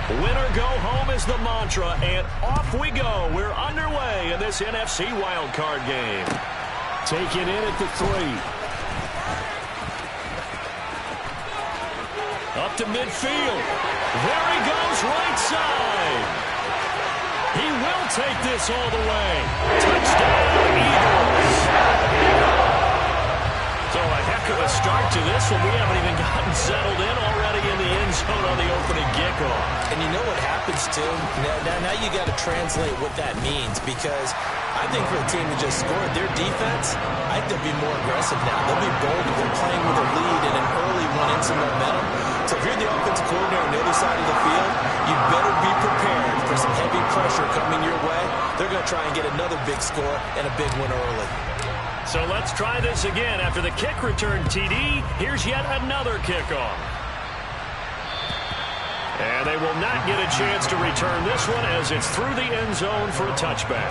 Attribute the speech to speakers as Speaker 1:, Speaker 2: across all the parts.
Speaker 1: Win or go home is the mantra, and off we go. We're underway in this NFC wildcard game.
Speaker 2: Taken in at the 3.
Speaker 1: Up to midfield. There he goes, right side. He will take this all the way. Touchdown, Eagles. So a heck of a start to this one. We haven't even gotten settled in already in the end zone on the opening kickoff.
Speaker 3: And you know what happens, too? Now you got to translate what that means, because I think for a team that just scored, their defense, I think they'll be more aggressive now. They'll be bolder. They're playing with a lead and an early one in some momentum. So if you're the offensive coordinator on the other side of the field, you better be prepared for some heavy pressure coming your way. They're going to try and get another big score and a big one early.
Speaker 1: So let's try this again. After the kick return TD, here's yet another kickoff. And they will not get a chance to return this one as it's through the end zone for a touchback.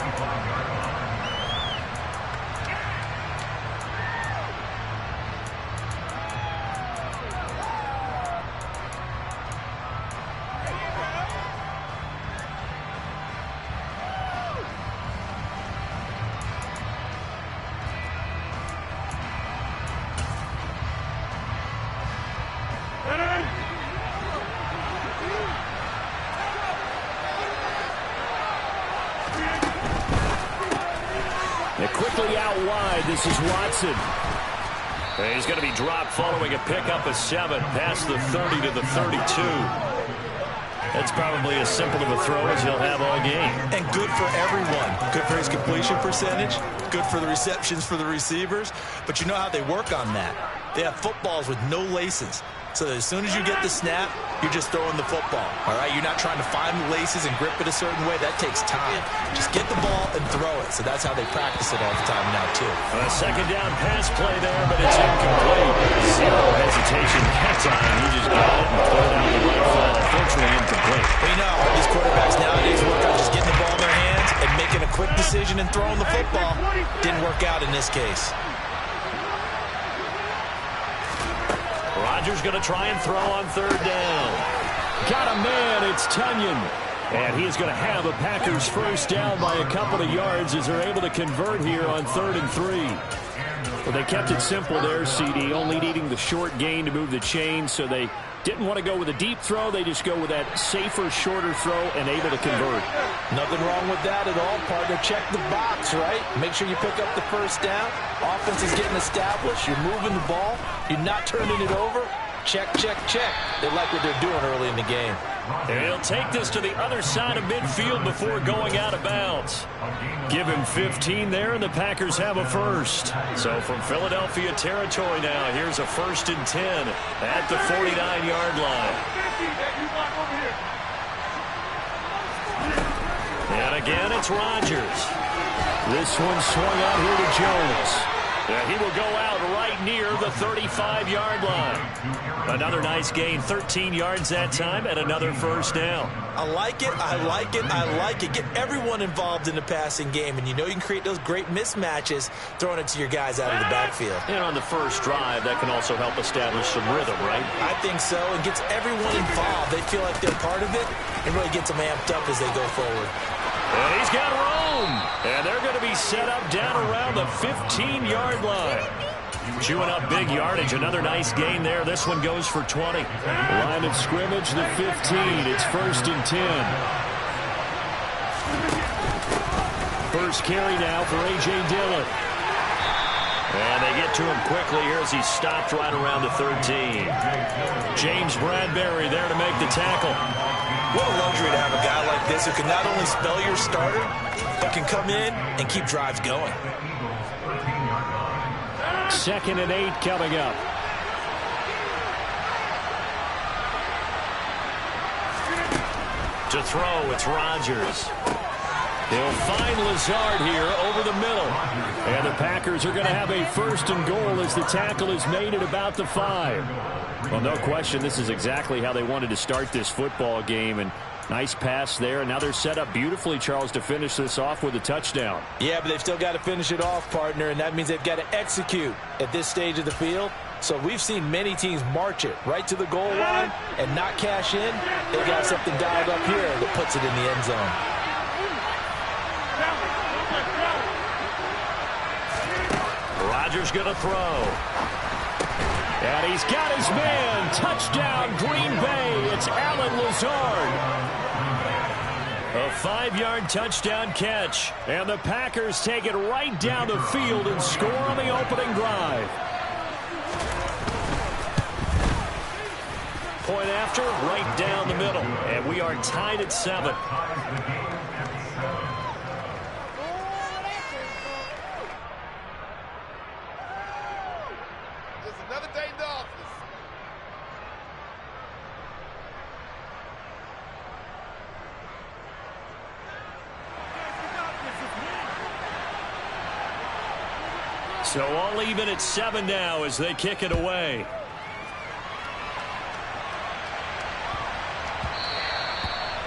Speaker 1: Quickly out wide, this is Watson. And he's going to be dropped following a pickup of 7 past the 30 to the 32. That's probably as simple of a throw as he'll have all game.
Speaker 3: And good for everyone. Good for his completion percentage. Good for the receptions for the receivers. But you know how they work on that. They have footballs with no laces. So that as soon as you get the snap, you're just throwing the football. All right, you're not trying to find the laces and grip it a certain way. That takes time. Just get the ball and throw it. So that's how they practice it all the time now, too.
Speaker 1: A second down pass play there, but it's incomplete. Zero hesitation that time. He just got it and threw it out the right side. Unfortunately, incomplete.
Speaker 3: Well, you know how these quarterbacks nowadays work on just getting the ball in their hands and making a quick decision and throwing the football. Didn't work out in this case.
Speaker 1: Rodgers going to try and throw on third down.
Speaker 2: Got a man, it's Tunyon.
Speaker 1: And he is going to have a Packers first down by a couple of yards as they're able to convert here on 3rd and 3. Well, they kept it simple there, CD, only needing the short gain to move the chain, so they didn't want to go with a deep throw. They just go with that safer, shorter throw and able to convert.
Speaker 3: Nothing wrong with that at all, partner. Check the box, right? Make sure you pick up the first down. Offense is getting established. You're moving the ball. You're not turning it over. Check, check, check. They like what they're doing early in the game.
Speaker 1: And he'll take this to the other side of midfield before going out of bounds. Give him 15 there, and the Packers have a first. So from Philadelphia territory now, here's a 1st and 10 at the 49-yard line. And again, it's Rodgers. This one swung out here to Jones. He will go out right near the 35-yard line. Another nice gain, 13 yards that time, and another first down.
Speaker 3: I like it, I like it, I like it. Get everyone involved in the passing game, and you know you can create those great mismatches throwing it to your guys out of the backfield.
Speaker 1: And on the first drive, that can also help establish some rhythm, right?
Speaker 3: I think so, and gets everyone involved. They feel like they're part of it, and really gets them amped up as they go forward.
Speaker 1: And he's got room. And they're going to be set up down around the 15-yard line. Chewing up big yardage. Another nice gain there. This one goes for 20.
Speaker 2: Line of scrimmage, the 15. It's 1st and 10. First carry now for A.J. Dillon.
Speaker 1: And they get to him quickly here as he stopped right around the 13. James Bradbury there to make the tackle.
Speaker 3: What a luxury to have a guy like this who can not only spell your starter, but can come in and keep drives going.
Speaker 2: 2nd and 8 coming up.
Speaker 1: To throw, it's Rodgers. He'll find Lazard here over the middle.
Speaker 2: And the Packers are going to have a 1st and goal as the tackle is made at about the 5.
Speaker 1: Well, no question, this is exactly how they wanted to start this football game. And nice pass there. And now they're set up beautifully, Charles, to finish this off with a touchdown.
Speaker 3: Yeah, but they've still got to finish it off, partner, and that means they've got to execute at this stage of the field. So we've seen many teams march it right to the goal line and not cash in. They got something dialed up here that puts it in the end zone.
Speaker 1: Rodgers going to throw. And he's got his man. Touchdown, Green Bay. It's Allen Lazard. A 5-yard touchdown catch. And the Packers take it right down the field and score on the opening drive. Point after, right down the middle. And we are tied at 7. So all even at 7 now as they kick it away.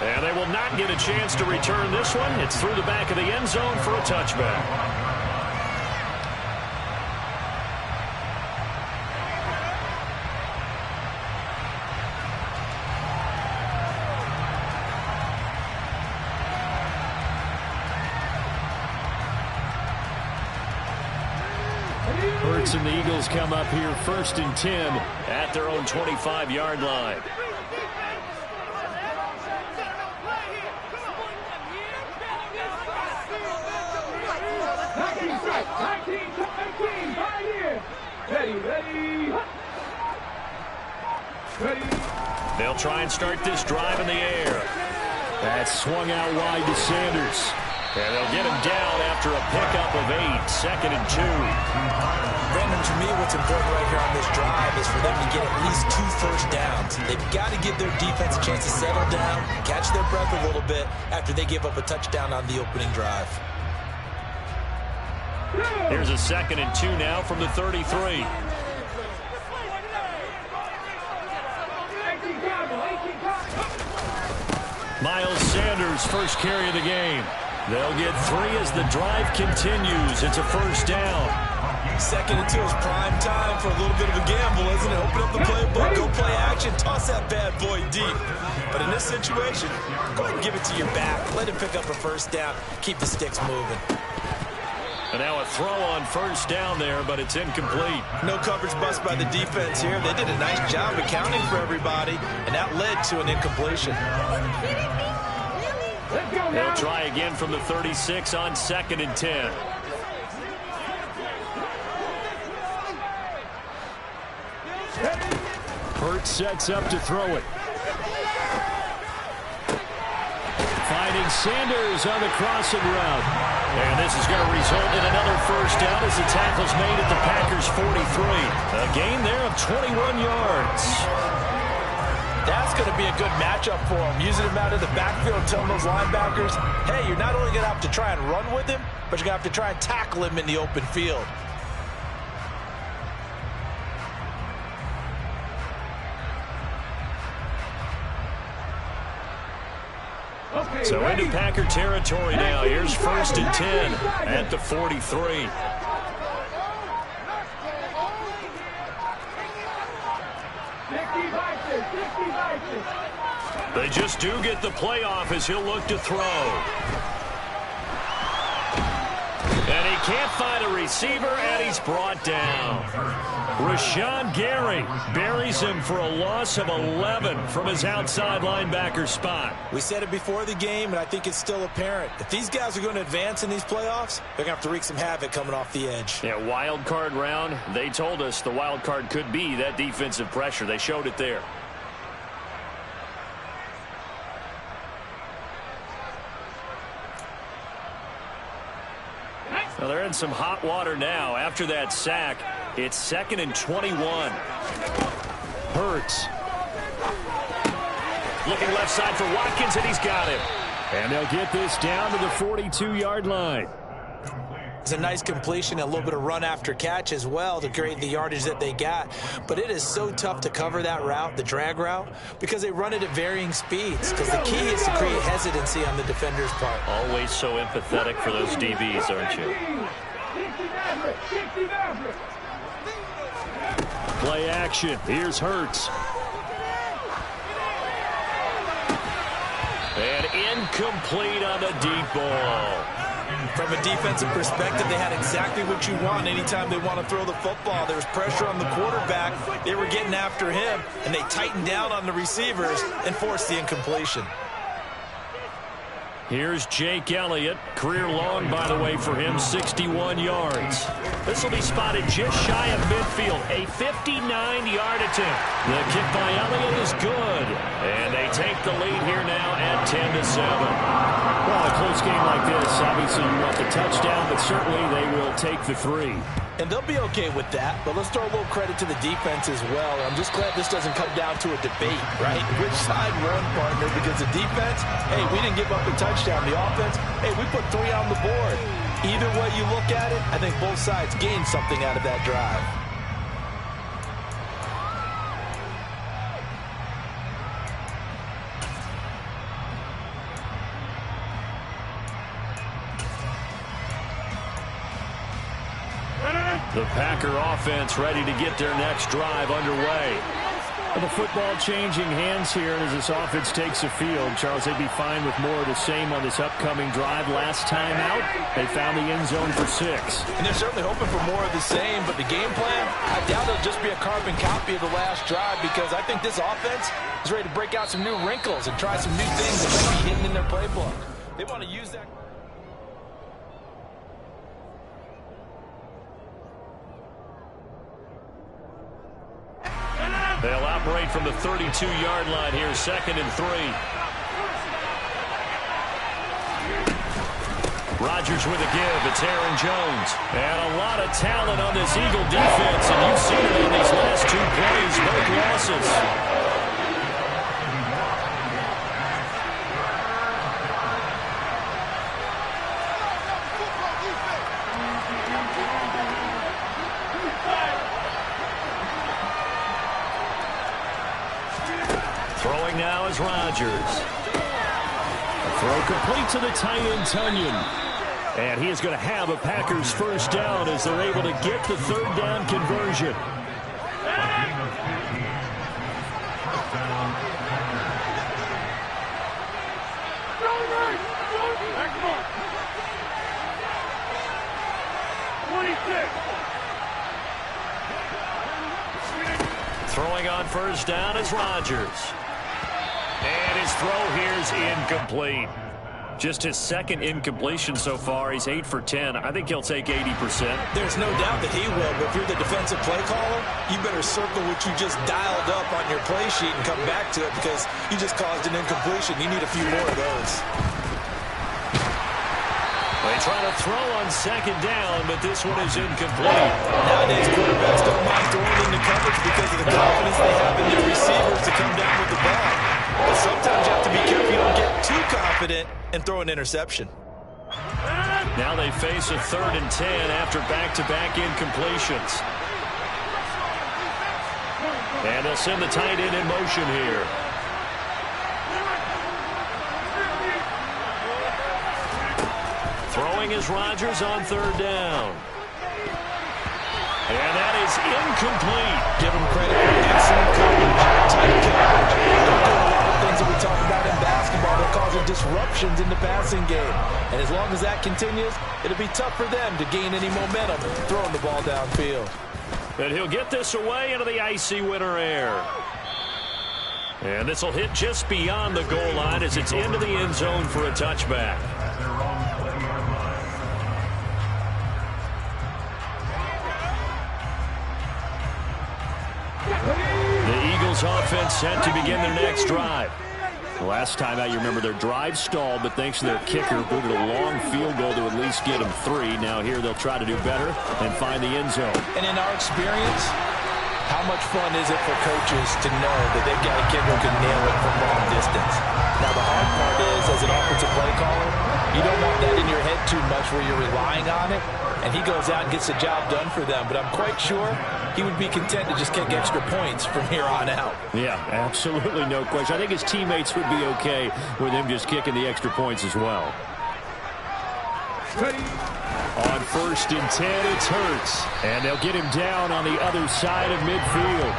Speaker 1: And they will not get a chance to return this one. It's through the back of the end zone for a touchback. Hurts and the Eagles come up here 1st and 10 at their own 25-yard line. They'll try and start this drive in the air. That's swung out wide to Sanders. And they'll get him down after a pickup of 8, 2nd and 2.
Speaker 3: Brandon, to me, what's important right here on this drive is for them to get at least 2 first downs. They've got to give their defense a chance to settle down, catch their breath a little bit after they give up a touchdown on the opening drive.
Speaker 1: Here's a 2nd and 2 now from the 33. Miles Sanders, first carry of the game. They'll get 3 as the drive continues. It's a first down.
Speaker 3: 2nd and 2 is prime time for a little bit of a gamble, isn't it? Open up the playbook, go play action, toss that bad boy deep. But in this situation, go ahead and give it to your back. Let him pick up a first down. Keep the sticks moving.
Speaker 1: And now a throw on first down there, but it's incomplete.
Speaker 3: No coverage bust by the defense here. They did a nice job accounting for everybody, and that led to an incompletion.
Speaker 1: They'll try again from the 36 on 2nd and 10. Hurts sets up to throw it. Finding Sanders on the crossing route. And this is going to result in another first down as the tackle's made at the Packers' 43. A gain there of 21 yards.
Speaker 3: That's going to be a good matchup for him. Using him out of the backfield, telling those linebackers, hey, you're not only going to have to try and run with him, but you're going to have to try and tackle him in the open field.
Speaker 1: So into Packer territory now. Here's 1st and 10 at the 43. They just do get the playoff as he'll look to throw. And he can't find a receiver, and he's brought down. Rashawn Gary buries him for a loss of 11 from his outside linebacker spot.
Speaker 3: We said it before the game, and I think it's still apparent. If these guys are going to advance in these playoffs, they're going to have to wreak some havoc coming off the edge.
Speaker 1: Yeah, wild card round. They told us the wild card could be that defensive pressure. They showed it there. Well, they're in some hot water now. After that sack, it's 2nd and 21. Hurts. Looking left side for Watkins, and he's got him. And they'll get this down to the 42-yard line.
Speaker 3: It's a nice completion, a little bit of run after catch as well to create the yardage that they got. But it is so tough to cover that route, the drag route, because they run it at varying speeds. Because the key is to create hesitancy on the defender's part.
Speaker 1: Always so empathetic for those DBs, aren't you? Play action. Here's Hurts. And incomplete on the deep ball.
Speaker 3: From a defensive perspective, they had exactly what you want anytime they want to throw the football. There was pressure on the quarterback. They were getting after him, and they tightened down on the receivers and forced the incompletion.
Speaker 1: Here's Jake Elliott. Career long, by the way, for him, 61 yards. This will be spotted just shy of midfield. A 59-yard attempt. The kick by Elliott is good. And they take the lead here now at 10-7. Well, a close game like this, obviously you want the touchdown, but certainly they will take the 3.
Speaker 3: And they'll be okay with that, but let's throw a little credit to the defense as well. I'm just glad this doesn't come down to a debate, right? Which side won, partner? Because the defense, hey, we didn't give up a touchdown. The offense, hey, we put 3 on the board. Either way you look at it, I think both sides gained something out of that drive.
Speaker 1: The Packer offense ready to get their next drive underway. The football changing hands here as this offense takes the field. Charles, they'd be fine with more of the same on this upcoming drive. Last time out, they found the end zone for 6.
Speaker 3: And they're certainly hoping for more of the same, but the game plan, I doubt it'll just be a carbon copy of the last drive, because I think this offense is ready to break out some new wrinkles and try some new things that might be hidden in their playbook. They want to use that.
Speaker 1: They'll operate from the 32-yard line here, 2nd and 3. Rodgers with a give. It's Aaron Jones. And a lot of talent on this Eagle defense, and you've seen it on these last 2 plays, both losses. Throwing now is Rodgers. Throw complete to the tight end, Tunyon. And he is going to have a Packers first down as they're able to get the 3rd down conversion. Throwing on first down is Rodgers. And his throw here is incomplete. Just his 2nd incompletion so far. He's 8 for 10. I think he'll take 80%.
Speaker 3: There's no doubt that he will, but if you're the defensive play caller, you better circle what you just dialed up on your play sheet and come back to it, because you just caused an incompletion. You need a few more of those.
Speaker 1: They try to throw on 2nd down, but this one is incomplete.
Speaker 3: Nowadays, quarterbacks don't mind throwing into coverage because of the confidence they have in their receivers to come down with the ball. But sometimes you have to be careful you don't get too confident and throw an interception.
Speaker 1: Now they face a 3rd and 10 after back-to-back incompletions. And they'll send the tight end in motion here. Throwing is Rodgers on 3rd down. And that is incomplete.
Speaker 3: Give him credit for excellent coverage, tight coverage. They're doing a lot of things that we talk about in basketball. They're causing disruptions in the passing game. And as long as that continues, it'll be tough for them to gain any momentum throwing the ball downfield.
Speaker 1: And he'll get this away into the icy winter air. And this will hit just beyond the goal line as it's into the end zone for a touchback. The Eagles offense set to begin their next drive. Last time out, you remember their drive stalled, but thanks to their kicker, booted a long field goal to at least get them 3. Now here they'll try to do better and find the end zone.
Speaker 3: And in our experience, how much fun is it for coaches to know that they've got a kid who can nail it from long distance? Now the hard part is, as an offensive play caller, you don't want that in your head too much where you're relying on it, and he goes out and gets the job done for them. But I'm quite sure he would be content to just kick extra points from here on out.
Speaker 1: Yeah, absolutely no question. I think his teammates would be okay with him just kicking the extra points as well. On 1st and 10, it's Hurts. And they'll get him down on the other side of midfield.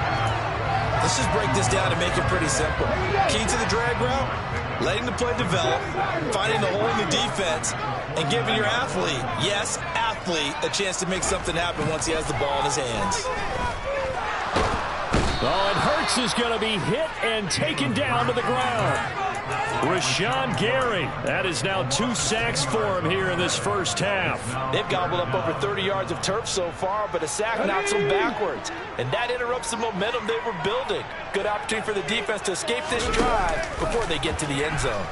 Speaker 3: Let's just break this down and make it pretty simple. Key to the drag route, letting the play develop, finding the hole in the defense, and giving your athlete, yes, athlete, a chance to make something happen once he has the ball in his hands.
Speaker 1: Oh, and Hurts is going to be hit and taken down to the ground. Rashawn Gary. That is now 2 sacks for him here in this first half.
Speaker 3: They've gobbled up over 30 yards of turf so far, but a sack knocks them backwards. And that interrupts the momentum they were building. Good opportunity for the defense to escape this drive before they get to the end zone.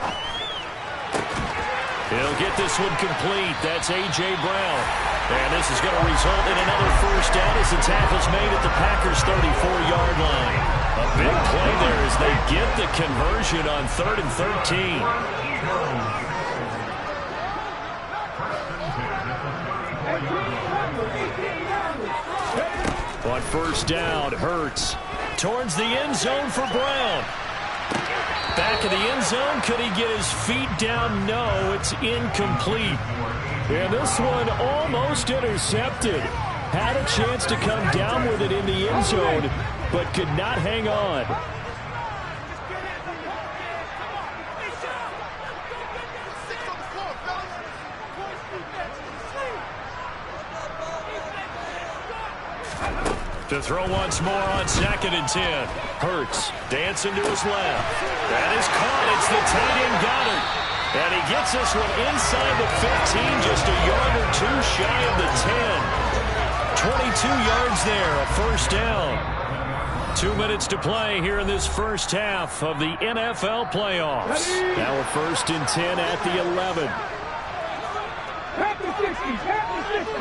Speaker 1: He'll get this one complete. That's A.J. Brown. And this is going to result in another first down as the tackle's made at the Packers' 34-yard line. A big play there as they get the conversion on 3rd and 13. On 1st down, Hurts towards the end zone for Brown. Back of the end zone. Could he get his feet down? No, it's incomplete. And this one almost intercepted. Had a chance to come down with it in the end zone, but could not hang on. To throw once more on 2nd and 10. Hurts dancing to his left. That is caught. It's the tight end Goddard. And he gets this one inside the 15, just a yard or 2 shy of the 10. 22 yards there, a first down. 2 minutes to play here in this first half of the NFL playoffs. Now a 1st and 10 at the 11.
Speaker 4: Half the 60, half the 60.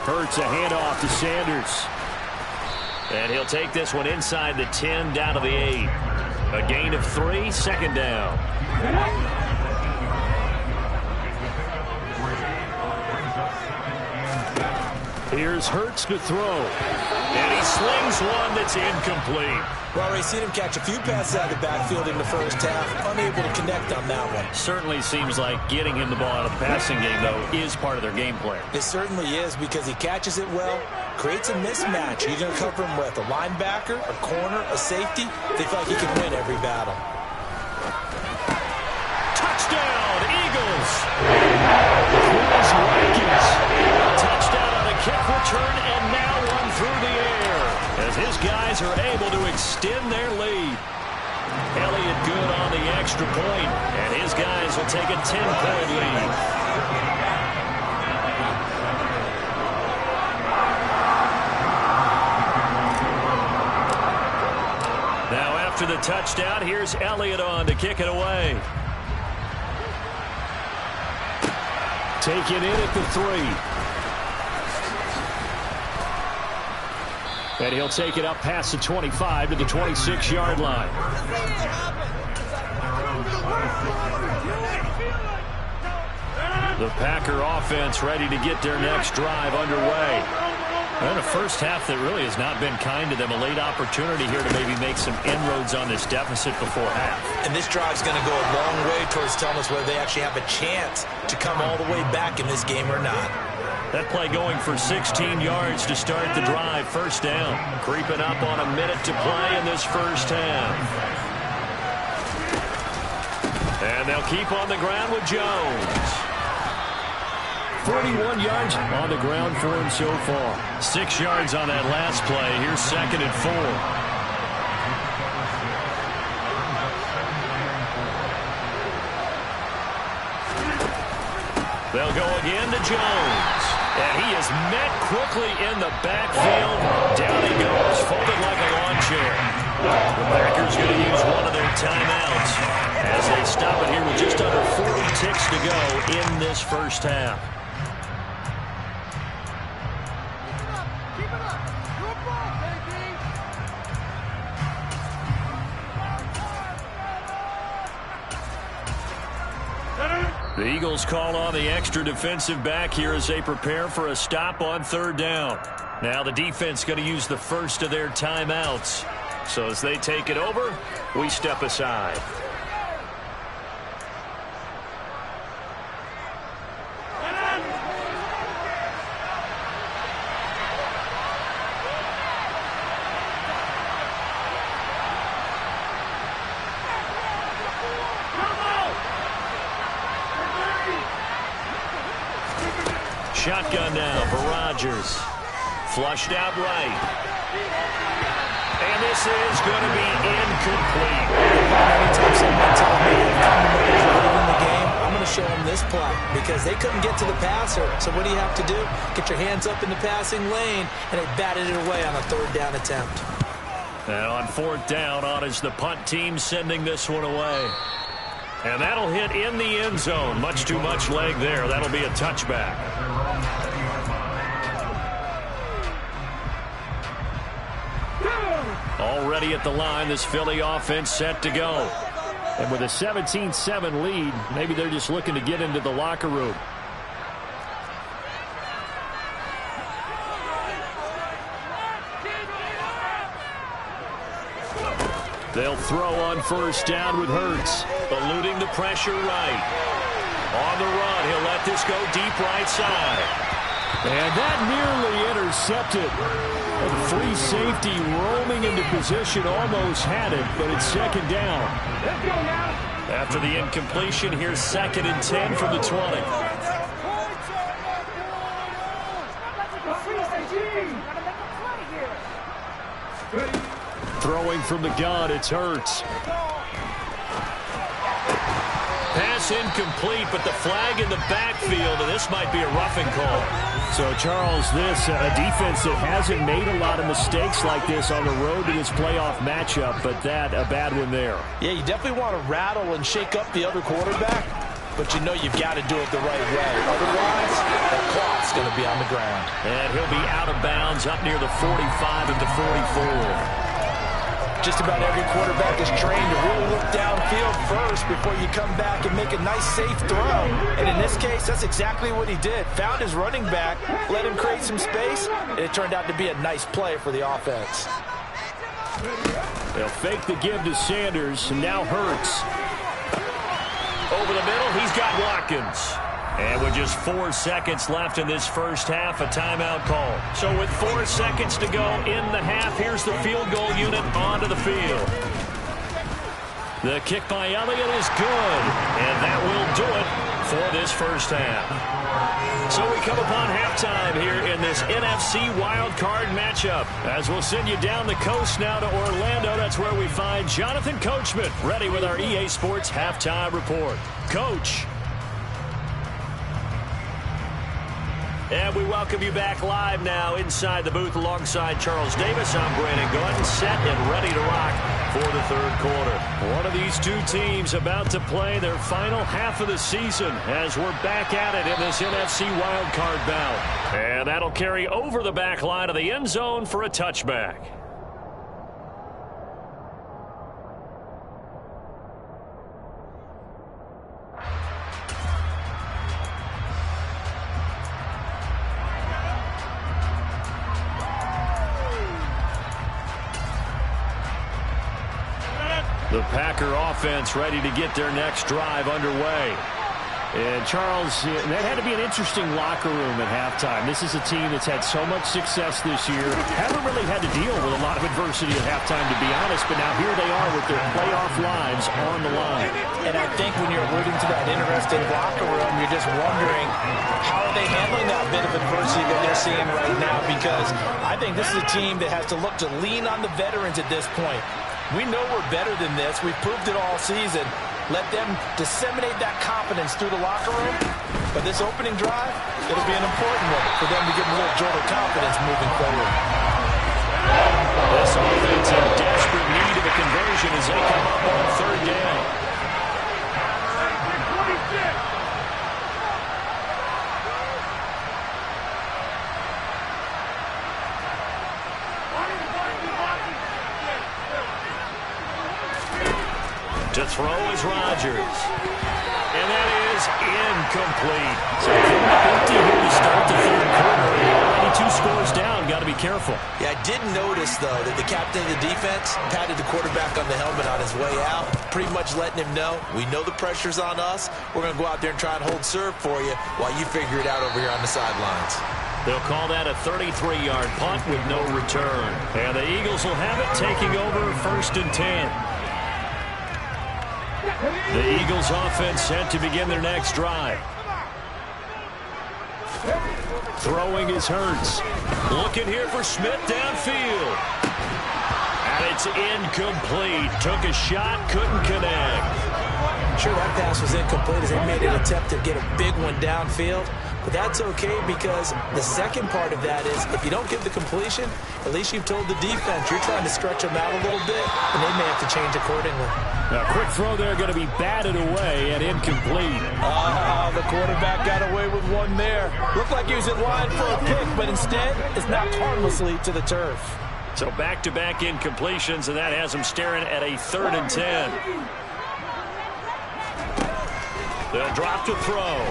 Speaker 1: Hurts a handoff to Sanders. And he'll take this one inside the 10 down to the 8. A gain of 3, 2nd down. Here's Hurts to throw. And he slings one that's incomplete.
Speaker 3: Well, we've seen him catch a few passes out of the backfield in the first half, unable to connect on that one.
Speaker 1: Certainly seems like getting him the ball out of the passing game, though, is part of their game plan.
Speaker 3: It certainly is because he catches it well, creates a mismatch. You're going to cover him with a linebacker, a corner, a safety. They feel like he can win every battle.
Speaker 1: Touchdown, Eagles! Chris Watkins. Touchdown on a kick return, and now one through the air. As his guys are able to extend their lead. Elliott good on the extra point, and his guys will take a 10-point lead. Now after the touchdown, here's Elliott on to kick it away. Taken in at the 3. And he'll take it up past the 25 to the 26-yard line. The Packer offense ready to get their next drive underway. And a first half that really has not been kind to them. A late opportunity here to maybe make some inroads on this deficit before half.
Speaker 3: And this drive's going to go a long way towards telling us whether they actually have a chance to come all the way back in this game or not.
Speaker 1: That play going for 16 yards to start the drive. First down. Creeping up on a minute to play in this first half. And they'll keep on the ground with Jones. 41 yards on the ground for him so far. 6 yards on that last play. Here's 2nd and 4. They'll go again to Jones. And he is met quickly in the backfield. Down he goes, folded like a lawn chair. The Packers going to use one of their timeouts as they stop it here with just under 40 ticks to go in this first half. The Eagles call on the extra defensive back here as they prepare for a stop on 3rd down. Now the defense going to use the first of their timeouts. So as they take it over, we step aside. Shotgun now for Rodgers. Flushed out right. And this is going to be incomplete.
Speaker 3: Anytime someone tells me they've come to late in the game, I'm going to show them this play because they couldn't get to the passer. So what do you have to do? Get your hands up in the passing lane, and they batted it away on a third down attempt.
Speaker 1: And on fourth down, on is the punt team sending this one away. And that'll hit in the end zone. Much too much leg there. That'll be a touchback. Already at the line, this Philly offense set to go. And with a 17-7 lead, maybe they're just looking to get into the locker room. They'll throw on first down with Hurts, eluding the pressure right. On the run, he'll let this go deep right side. And that nearly intercepted. A free safety roaming into position, almost had it, but it's second down. After the incompletion, here's 2nd and 10 from the 20. Throwing from the gun, it's Hurts. Pass incomplete, but the flag in the backfield, and this might be a roughing call. So, Charles, this a defense that hasn't made a lot of mistakes like this on the road to this playoff matchup, but that a bad one there.
Speaker 3: Yeah, you definitely want to rattle and shake up the other quarterback, but you know you've got to do it the right way. Otherwise, that clock's going to be on the ground.
Speaker 1: And he'll be out of bounds up near the 45 at the 44.
Speaker 3: Just about every quarterback is trained to really look downfield first before you come back and make a nice, safe throw. And in this case, that's exactly what he did. Found his running back, let him create some space, and it turned out to be a nice play for the offense.
Speaker 1: They'll fake the give to Sanders, and now Hurts. Over the middle, he's got Watkins. And with just 4 seconds left in this first half, a timeout call. So with 4 seconds to go in the half, here's the field goal unit onto the field. The kick by Elliott is good, and that will do it for this first half. So we come upon halftime here in this NFC wildcard matchup. As we'll send you down the coast now to Orlando, that's where we find Jonathan Coachman ready with our EA Sports halftime report. Coach. And we welcome you back live now inside the booth alongside Charles Davis. I'm Brandon Gordon, set and ready to rock for the third quarter. One of these two teams about to play their final half of the season as we're back at it in this NFC wildcard bout. And that'll carry over the back line of the end zone for a touchback. The Packer offense ready to get their next drive underway. And, Charles, that had to be an interesting locker room at halftime. This is a team that's had so much success this year. Haven't really had to deal with a lot of adversity at halftime, to be honest. But now here they are with their playoff lives on the line.
Speaker 3: And I think when you're alluding to that interesting locker room, you're just wondering how are they handling that bit of adversity that they're seeing right now. Because I think this is a team that has to look to lean on the veterans at this point. We know we're better than this. We've proved it all season. Let them disseminate that confidence through the locker room. But this opening drive, it'll be an important one for them to get a little jolt of confidence moving forward.
Speaker 1: This offense in desperate need of a conversion as they come up on third down. To throw is Rodgers. And that is incomplete. So empty here to start the third quarter. Already 2 scores down. Got to be careful.
Speaker 3: Yeah, I did notice, though, that the captain of the defense patted the quarterback on the helmet on his way out, pretty much letting him know, we know the pressure's on us. We're going to go out there and try and hold serve for you while you figure it out over here on the sidelines.
Speaker 1: They'll call that a 33-yard punt with no return. And the Eagles will have it taking over 1st and 10. The Eagles offense set to begin their next drive. Throwing is Hurts. Looking here for Smith downfield. And it's incomplete. Took a shot, couldn't connect.
Speaker 3: Sure, that pass was incomplete as they made an attempt to get a big one downfield. But that's okay because the second part of that is if you don't get the completion, at least you've told the defense you're trying to stretch them out a little bit, and they may have to change accordingly.
Speaker 1: A quick throw there going to be batted away and incomplete.
Speaker 3: The quarterback got away with one there. Looked like he was in line for a pick, but instead it's knocked harmlessly to the turf.
Speaker 1: So back-to-back incompletions, and that has them staring at a 3rd and 10. They'll drop to throw.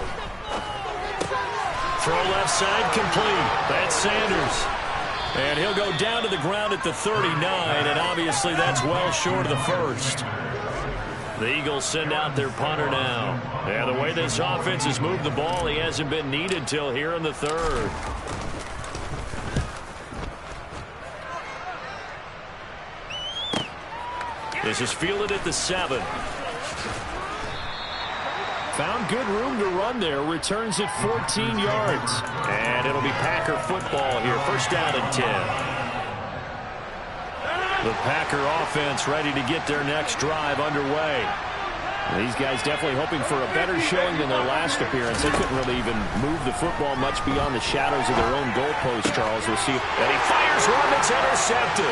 Speaker 1: Throw left side complete. That's Sanders. And he'll go down to the ground at the 39, and obviously that's well short of the first. The Eagles send out their punter now. Yeah, the way this offense has moved the ball, he hasn't been needed till here in the 3rd. This is fielded at the 7. Found good room to run there. Returns at 14 yards. And it'll be Packer football here. First down and 10. The Packer offense ready to get their next drive underway. These guys definitely hoping for a better showing than their last appearance. They couldn't really even move the football much beyond the shadows of their own goalpost, Charles. We'll see. And he fires one that's intercepted.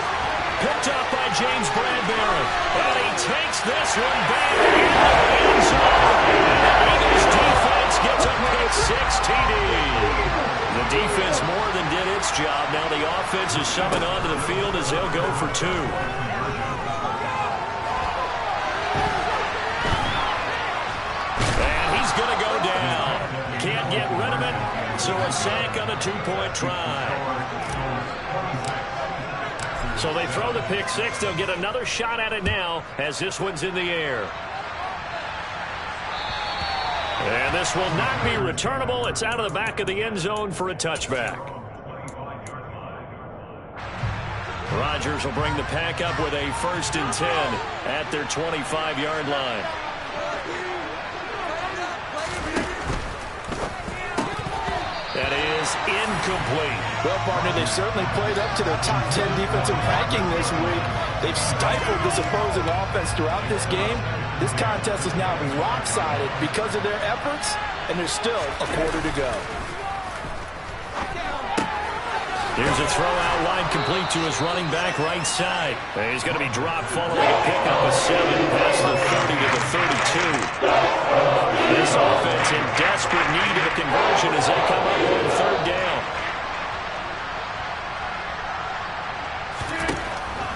Speaker 1: Picked up by James Bradbury. And he takes this one back into the end zone. And the Eagles defense gets a pick 6 TD. The defense more than did its job. Now the offense is shoving onto the field as they'll go for 2. And he's going to go down. Can't get rid of it. So a sack on a 2-point try. So they throw the pick 6. They'll get another shot at it now as this one's in the air. And this will not be returnable. It's out of the back of the end zone for a touchback. Rodgers will bring the Pack up with a 1st and 10 at their 25-yard line. That is incomplete.
Speaker 3: Well, partner, they've certainly played up to their top 10 defensive ranking this week. They've stifled this opposing offense throughout this game. This contest is now lopsided because of their efforts, and there's still a quarter to go.
Speaker 1: Here's a throw out wide complete to his running back right side. He's going to be dropped following a pickup of 7 past the 30 to the 32. This offense in desperate need of a conversion as they come up on 3rd down.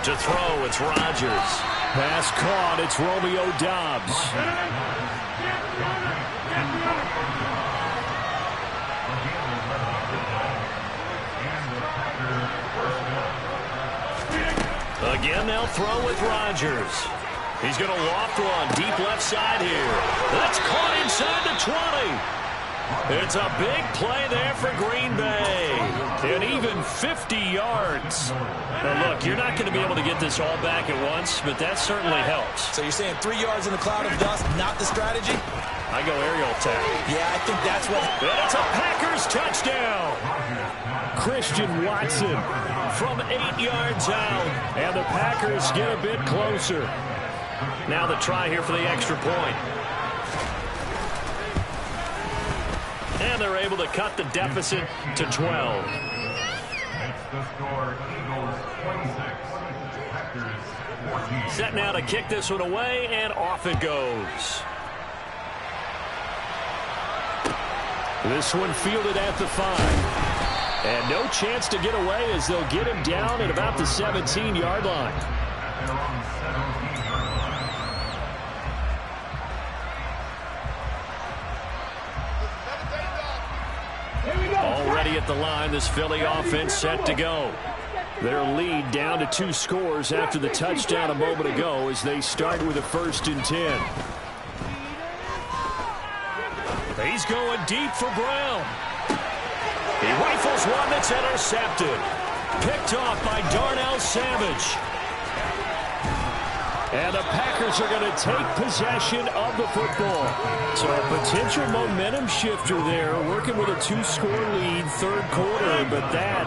Speaker 1: To throw, it's Rodgers. Pass caught, it's Romeo Doubs. Again, they'll throw with Rodgers. He's going to loft one deep left side here. That's caught inside the 20. It's a big play there for Green Bay. And even 50 yards. Now, look, you're not going to be able to get this all back at once, but that certainly helps.
Speaker 3: So you're saying 3 yards in the cloud of dust, not the strategy?
Speaker 1: I go aerial attack.
Speaker 3: Yeah, I think that's what...
Speaker 1: And it's a Packers touchdown. Christian Watson from 8 yards out. And the Packers get a bit closer. Now the try here for the extra point. And they're able to cut the deficit to 12. Set now to kick this one away, and off it goes. This one fielded at the 5. And no chance to get away as they'll get him down at about the 17-yard line. Already at the line, this Philly offense set to go. Their lead down to 2 scores after the touchdown a moment ago as they start with a 1st and 10. He's going deep for Brown. He rifles one that's intercepted. Picked off by Darnell Savage. And the Packers are going to take possession of the football. So a potential momentum shifter there, working with a 2-score lead, third quarter, but that,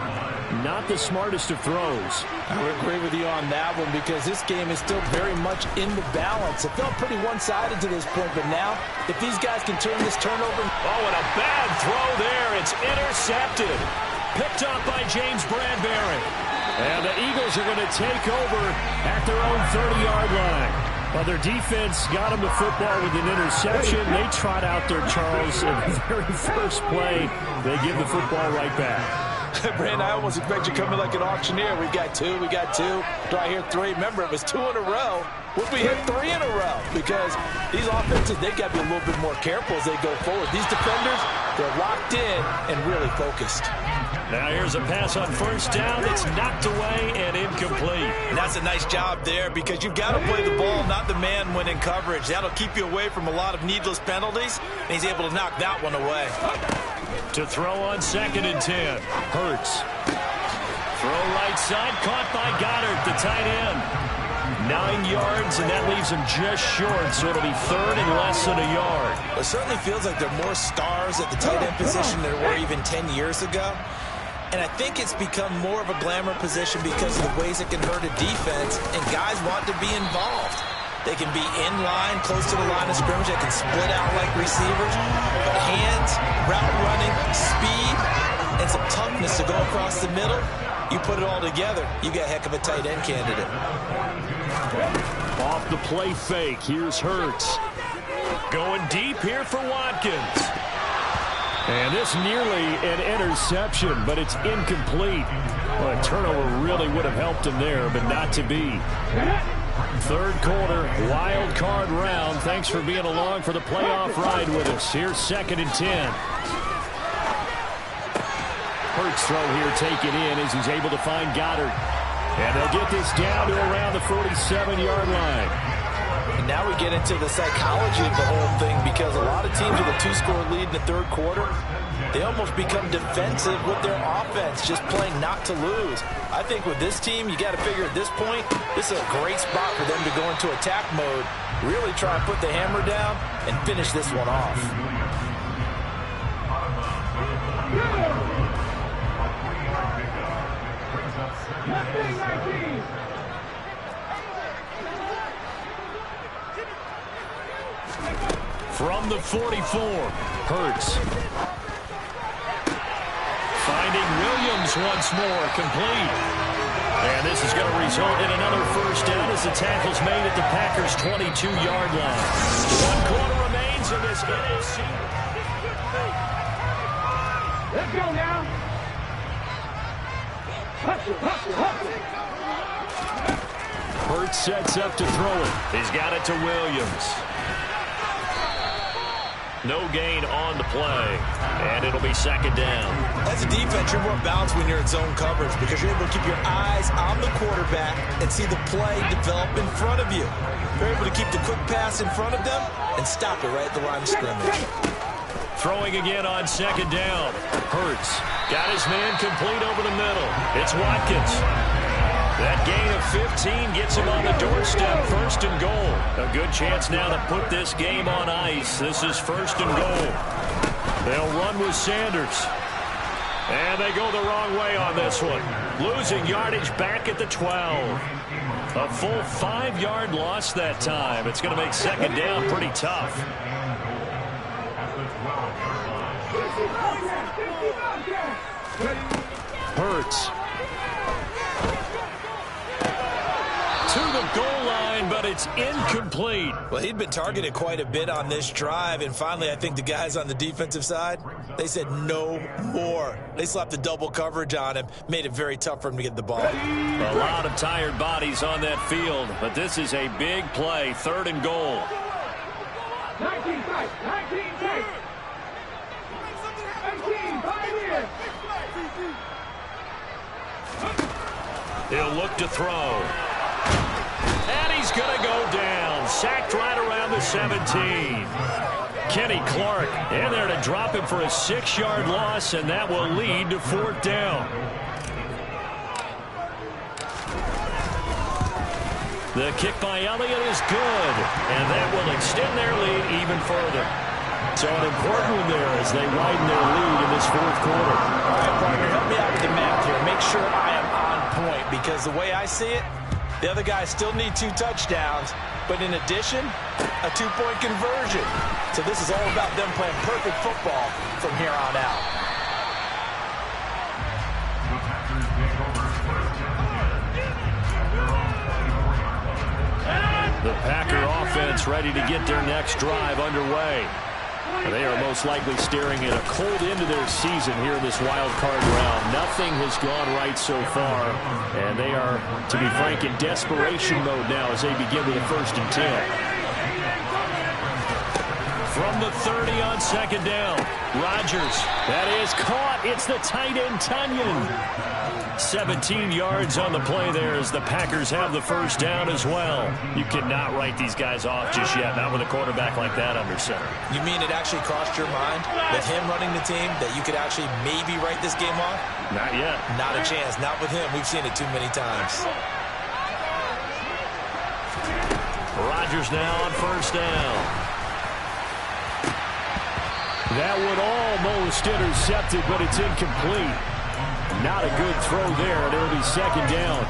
Speaker 1: not the smartest of throws.
Speaker 3: I would agree with you on that one because this game is still very much in the balance. It felt pretty one-sided to this point, but now, if these guys can turn this turnover...
Speaker 1: Oh, and a bad throw there. It's intercepted. Picked up by James Bradbury. And the Eagles are going to take over at their own 30-yard line. Well, their defense got them the football with an interception. They trot out there, Charles, in the very first play. They give the football right back.
Speaker 3: Brandon, I almost expect you to come in like an auctioneer. We got two. Do I hear three? Remember, it was 2 in a row. Would we hit 3 in a row? Because these offenses, they've got to be a little bit more careful as they go forward. These defenders, they're locked in and really focused.
Speaker 1: Now here's a pass on first down. It's knocked away and incomplete.
Speaker 3: And that's a nice job there because you've got to play the ball, not the man when in coverage. That'll keep you away from a lot of needless penalties, and he's able to knock that one away.
Speaker 1: To throw on 2nd and 10. Hurts. Throw right side, caught by Goddard, the tight end. 9 yards, and that leaves him just short, so it'll be 3rd and less than a yard.
Speaker 3: It certainly feels like there are more stars at the tight end position than there were even 10 years ago. And I think it's become more of a glamour position because of the ways it can hurt a defense, and guys want to be involved. They can be in line, close to the line of scrimmage. They can split out like receivers. But hands, route running, speed, and some toughness to go across the middle, you put it all together, you got a heck of a tight end candidate.
Speaker 1: Off the play fake, here's Hurts. Going deep here for Watkins. And this nearly an interception, but it's incomplete. Well, a turnover really would have helped him there, but not to be. Third quarter, wild card round. Thanks for being along for the playoff ride with us. Here's 2nd and 10. Hurts throw here taken in as he's able to find Goddard. And they'll get this down to around the 47-yard line.
Speaker 3: And now we get into the psychology of the whole thing because a lot of teams with a 2-score lead in the third quarter, they almost become defensive with their offense, just playing not to lose. I think with this team, you got to figure at this point, this is a great spot for them to go into attack mode, really try and put the hammer down and finish this one off.
Speaker 1: From the 44, Hurts. Finding Williams once more, complete. And this is going to result in another first down as the tackle's made at the Packers' 22-yard line. 1 quarter remains in this NFC.
Speaker 4: Let's go now.
Speaker 1: Hurts sets up to throw it. He's got it to Williams. No gain on the play, and it'll be 2nd down.
Speaker 3: As a defense, you're more balanced when you're in zone coverage because you're able to keep your eyes on the quarterback and see the play develop in front of you. You're able to keep the quick pass in front of them and stop it right at the line of scrimmage.
Speaker 1: Throwing again on 2nd down. Hurts got his man complete over the middle. It's Watkins. That gain of 15 gets him on the doorstep, 1st and goal. A good chance now to put this game on ice. This is 1st and goal. They'll run with Sanders. And they go the wrong way on this one. Losing yardage back at the 12. A full 5-yard loss that time. It's going to make 2nd down pretty tough. Hurts. To the goal line, but it's incomplete.
Speaker 3: Well, he'd been targeted quite a bit on this drive, and finally I think the guys on the defensive side, they said no more. They slapped the double coverage on him, made it very tough for him to get the ball.
Speaker 1: A lot of tired bodies on that field, but this is a big play, 3rd and goal.
Speaker 4: 19 tight, 19 tight. 18, 5 here.
Speaker 1: He'll look to throw. And he's going to go down. Sacked right around the 17. Kenny Clark in there to drop him for a 6-yard loss, and that will lead to 4th down. The kick by Elliott is good, and that will extend their lead even further. So an important one there as they widen their lead in this fourth quarter.
Speaker 3: All right, partner, help me out with the math here. Make sure I am on point, because the way I see it, the other guys still need 2 touchdowns, but in addition, a 2-point conversion. So this is all about them playing perfect football from here on out.
Speaker 1: The Packer offense ready to get their next drive underway. They are most likely staring at a cold end to their season here in this wild card round. Nothing has gone right so far, and they are, to be frank, in desperation mode now as they begin with a 1st and 10. From the 30 on 2nd down, Rodgers. That is caught. It's the tight end, Tunyon. 17 yards on the play there as the Packers have the 1st down as well. You cannot write these guys off just yet, not with a quarterback like that under center.
Speaker 3: You mean it actually crossed your mind with him running the team that you could actually maybe write this game off?
Speaker 1: Not yet.
Speaker 3: Not a chance. Not with him. We've seen it too many times.
Speaker 1: Rodgers now on 1st down. That one almost intercepted, but it's incomplete. Not a good throw there, and it'll be 2nd down.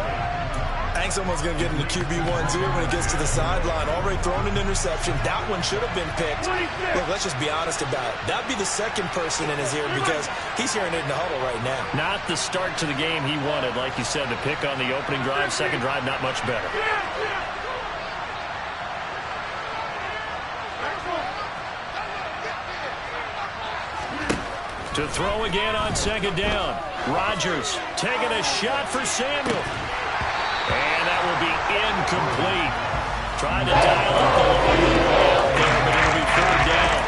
Speaker 3: I think someone's going to get into QB1 too when it gets to the sideline. Already thrown an interception. That one should have been picked. Look, let's just be honest about it. That'd be the 2nd person in his ear because he's hearing it in the huddle right now.
Speaker 1: Not the start to the game he wanted. Like you said, the pick on the opening drive, 2nd drive, not much better. To throw again on 2nd down. Rodgers taking a shot for Samuel. And that will be incomplete. Trying to dial up the line out there, but it'll be 3rd down.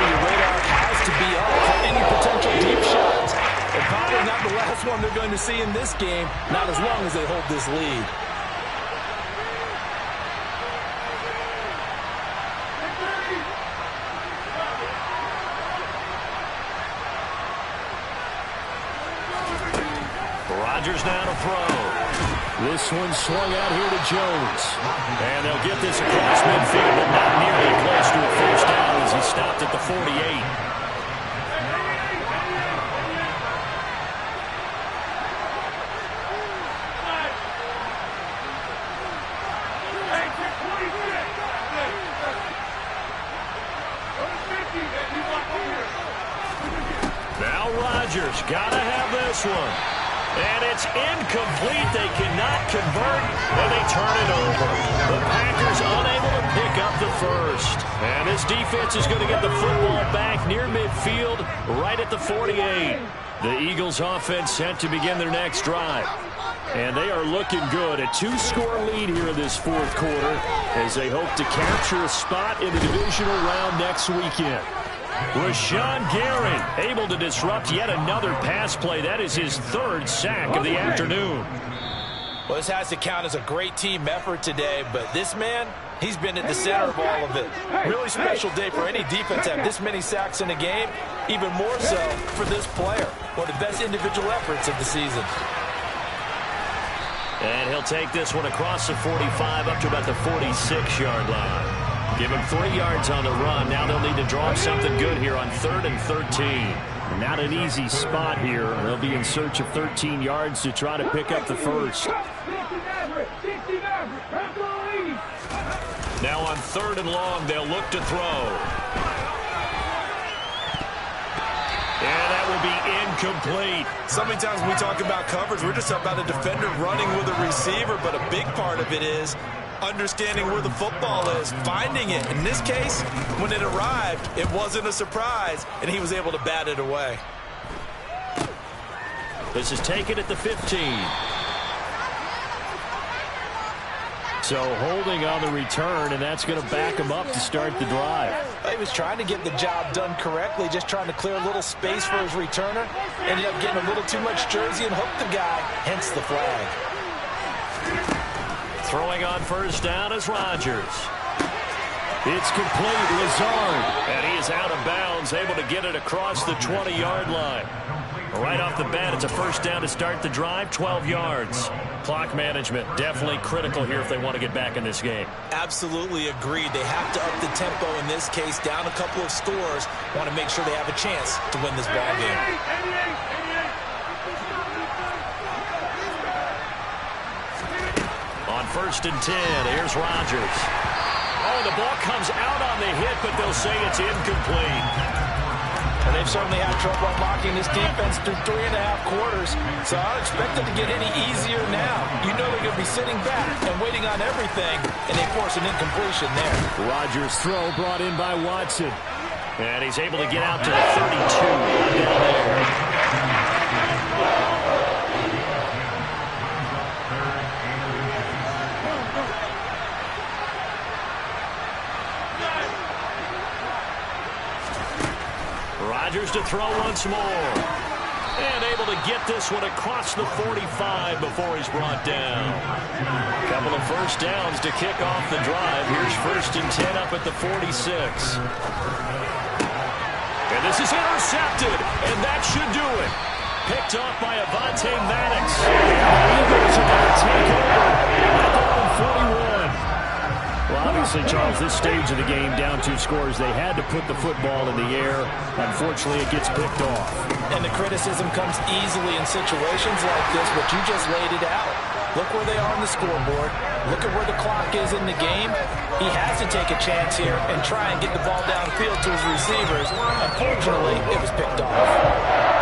Speaker 3: Your radar has to be up for any potential deep shots. And probably not the last one they're going to see in this game, not as long as they hold this lead.
Speaker 1: Rodgers now to throw. This one swung out here to Jones. And they'll get this across midfield, but not nearly close to a 1st down as he stopped at the 48. Now Rodgers got to have this one. And it's incomplete. They cannot convert, and they turn it over. The Packers unable to pick up the 1st. And this defense is going to get the football back near midfield, right at the 48. The Eagles offense set to begin their next drive. And they are looking good. A 2-score lead here in this 4th quarter as they hope to capture a spot in the divisional round next weekend. Rashawn Gary able to disrupt yet another pass play. That is his 3rd sack of the afternoon.
Speaker 3: Well, this has to count as a great team effort today, but this man, he's been at the center of all of it. Really special day for any defense to have this many sacks in a game, even more so for this player. One of the best individual efforts of the season.
Speaker 1: And he'll take this one across the 45 up to about the 46-yard line. Give him 3 yards on the run. Now they'll need to draw up something good here on 3rd and 13. Not an easy spot here. They'll be in search of 13 yards to try to pick up the 1st. Now on 3rd and long, they'll look to throw. And that will be incomplete.
Speaker 3: So many times when we talk about coverage, we're just about a defender running with a receiver, but a big part of it is understanding where the football is, finding it. In this case, when it arrived, it wasn't a surprise, and he was able to bat it away.
Speaker 1: This is taken at the 15. So holding on the return, and that's going to back him up to start the drive.
Speaker 3: He was trying to get the job done correctly, just trying to clear a little space for his returner. Ended up getting a little too much jersey and hooked the guy, hence the flag.
Speaker 1: Throwing on 1st down is Rodgers. It's complete. Lazard. And he is out of bounds, able to get it across the 20-yard line. Right off the bat, it's a 1st down to start the drive, 12 yards. Clock management definitely critical here if they want to get back in this game.
Speaker 3: Absolutely agreed. They have to up the tempo in this case, down a couple of scores. Want to make sure they have a chance to win this ball game.
Speaker 1: On 1st and 10, here's Rodgers. Oh, the ball comes out on the hit, but they'll say it's incomplete.
Speaker 3: And they've certainly had trouble unlocking this defense through 3.5 quarters, so I don't expect it to get any easier now. You know they're going to be sitting back and waiting on everything, and they force an incompletion there.
Speaker 1: Rodgers' throw brought in by Watson. And he's able to get out to the 32 down there. Rodgers to throw once more. And able to get this one across the 45 before he's brought down. A couple of first downs to kick off the drive. Here's 1st and 10 up at the 46. And this is intercepted, and that should do it. Picked off by Avonte Maddox. The Eagles are going to take over at their own 41. Well, obviously, Charles, this stage of the game, down 2 scores, they had to put the football in the air. Unfortunately, it gets picked off.
Speaker 3: And the criticism comes easily in situations like this, but you just laid it out. Look where they are on the scoreboard. Look at where the clock is in the game. He has to take a chance here and try and get the ball downfield to his receivers. Unfortunately, it was picked off.